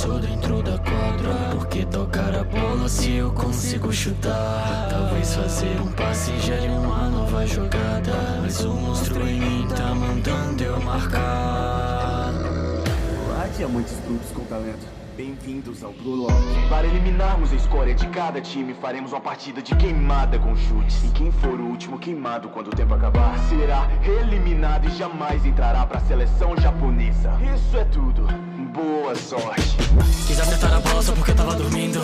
sou dentro da quadra. Porque tocar a bola se eu consigo chutar? Talvez fazer um passe gere uma nova jogada. Mas o monstro em mim tá mandando eu marcar. Olá, diamantes brutos com talento. Bem-vindos ao Blue Lock. Para eliminarmos a escória de cada time, faremos uma partida de queimada com chutes. E quem for o último queimado quando o tempo acabar será eliminado e jamais entrará pra seleção japonesa. Isso é tudo. Boa sorte. Quis acertar a bola só porque eu tava dormindo.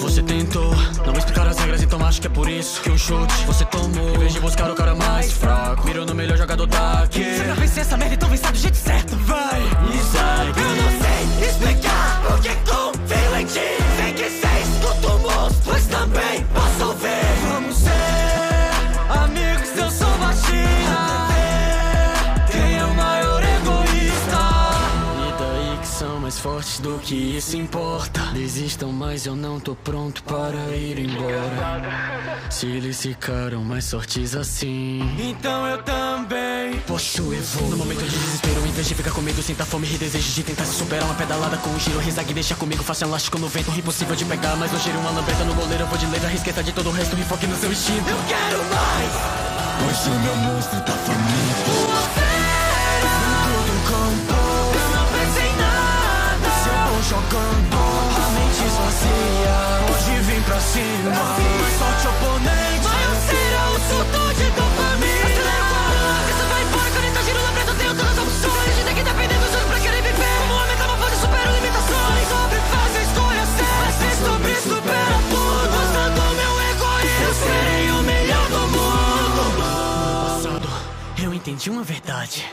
Você tentou não explicar as regras, então acho que é por isso que um chute você tomou. Em vez de buscar o cara mais fraco, mirou no melhor jogador daqui. Se pra vencer essa merda, então vencer do jeito certo. Vai e sai. Eu não sei explicar porque confio em ti. Sei que sei, escuto o monstro, pois também posso ouvir. Vamos ser amigos, eu sou baixinha. Quem é o maior egoísta? E daí que são mais fortes do que isso importa. Desistam, mas eu não tô pronto para ir embora. Se eles ficaram mais fortes assim, Então eu também posso evoluir. No momento de desespero, em vez de ficar com medo, sinta fome e desejo de tentar se superar. Uma pedalada com um giro, risague deixa comigo. Faça elástico no vento, impossível de pegar. Mas eu giro uma lambreta no goleiro, eu vou de letra. Risqueta de todo o resto, enfoque no seu instinto. eu quero mais. Pois o meu monstro tá faminto. Tudo campo, eu não pensei em nada. Se eu tô jogando, a mente esvazia. Pode vir pra cima, mas sorte oponente. Maior será o surto de dopamina. Acelera o balanço, isso vai embora. Caneta, giro, lambreta, tenho todas as opções. A gente tem que depender dos outros pra querer viver. Como homem, metamorfose, supero limitações. Sobre faz a escolha certa. Mas sobre supera tudo. Mostrando meu egoísmo. Eu serei o melhor do mundo. No passado, eu entendi uma verdade.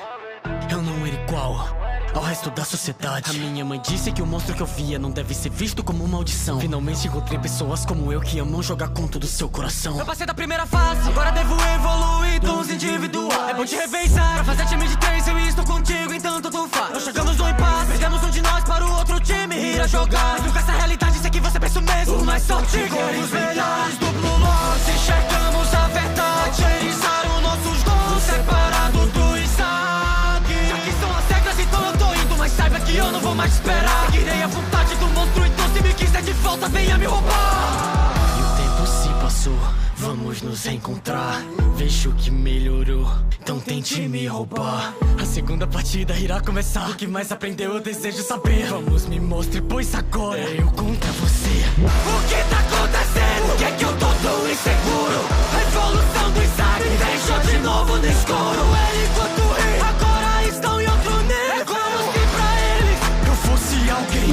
Eu não era igual ao resto da sociedade. A minha mãe disse que o monstro que eu via não deve ser visto como maldição. Finalmente encontrei pessoas como eu que amam jogar com todo o seu coração. Eu passei da primeira fase, agora devo evoluir tons individuais. É bom te revezar, pra fazer time de três eu estou contigo, então tanto faz. Nós chegamos no impasse, perdemos um de nós para o outro time ir a jogar. Mas com essa realidade, sei que você pensa o mesmo. O mais sorte com os melhores do Blue Lock. Se enxergamos a verdade, eriçaram nossos gols separados do Isaac. Já que são as regras, então eu tô indo, mas saiba que eu não vou mais esperar. Seguirei a vontade do monstro, então se me quiser de volta, venha me roubar. E o tempo se passou, vamos nos encontrar. Vejo que melhorou, então tente me roubar. A segunda partida irá começar. O que mais aprendeu eu desejo saber. Vamos, me mostre, pois agora é eu contra você. O que tá acontecendo? Por que é que eu tô tão inseguro? A evolução do Isaac me deixou de novo no escuro. Ele enquanto rei, agora estão em outro nível. É como se pra eles eu fosse alguém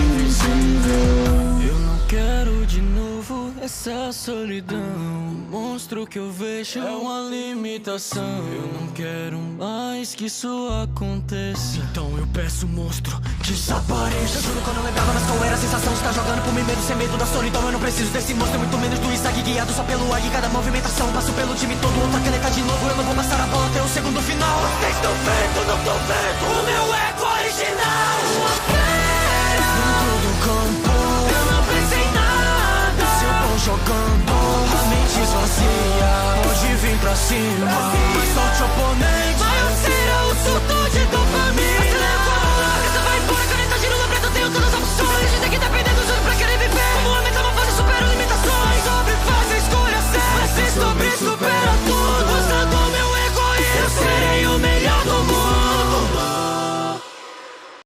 invisível. Eu não quero de novo essa solidão. O monstro que eu vejo é uma limitação. Eu não quero mais que isso aconteça. Então eu peço, monstro, desapareça. eu juro que eu não lembrava, mas qual era a sensação de estar jogando por mim mesmo, sem medo da solidão. Eu não preciso desse monstro, muito menos do Isaac, guiado só pelo ar. E cada movimentação passo pelo time todo. Outra caneta de novo, eu não vou passar a bola até o segundo final. Vocês estão vendo, não estão vendo o meu ego original. Uma fera dentro do campo, eu não pensei em nada. se eu tô jogando, a mente esvazia. Pode vir pra cima, mas sorte oponente.